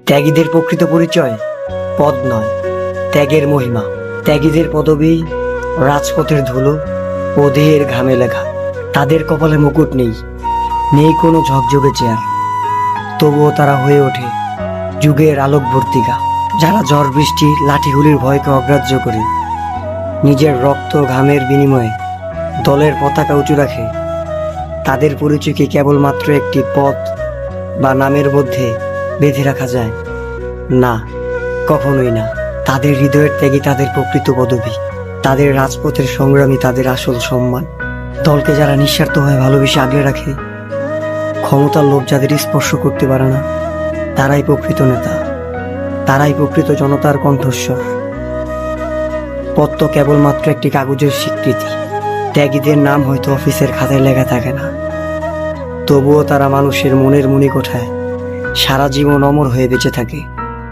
ত্যাগীদের প্রকৃত পরিচয় পদ নয়, ত্যাগের মহিমা। ত্যাগীদের পদবী রাজপথের ধুলো ও দেহের ঘামে লেখা। তাদের কপালে মুকুট নেই, নেই কোনো ঝকঝকে চেয়ার, তবুও তারা হয়ে ওঠে যুগের আলোকবর্তিকা। যারা ঝড় বৃষ্টি লাঠিগুলির ভয়কে অগ্রাহ্য করে নিজের রক্ত ঘামের বিনিময়ে দলের পতাকা উঁচু রাখে, তাদের পরিচয় কি কেবলমাত্র একটি পদ বা নামের মধ্যে বেঁধে রাখা যায়? না, কখনোই না। তাদের হৃদয়ের ত্যাগই তাদের প্রকৃত পদবী, তাদের রাজপথের সংগ্রামী তাদের আসল সম্মান। দলকে যারা নিঃস্বার্থভাবে ভালোবেসে আগলে রাখে, ক্ষমতার লোভ যাদের স্পর্শ করতে পারে না, তারাই প্রকৃত নেতা, তারাই প্রকৃত জনতার কণ্ঠস্বর। পদ তো কেবলমাত্র একটি কাগজের স্বীকৃতি। ত্যাগীদের নাম হয়তো অফিসের খাতায় লেখা থাকে না, তবুও তারা মানুষের মনের মণিকোঠায় সারা জীবন অমর হয়ে বেঁচে থাকে।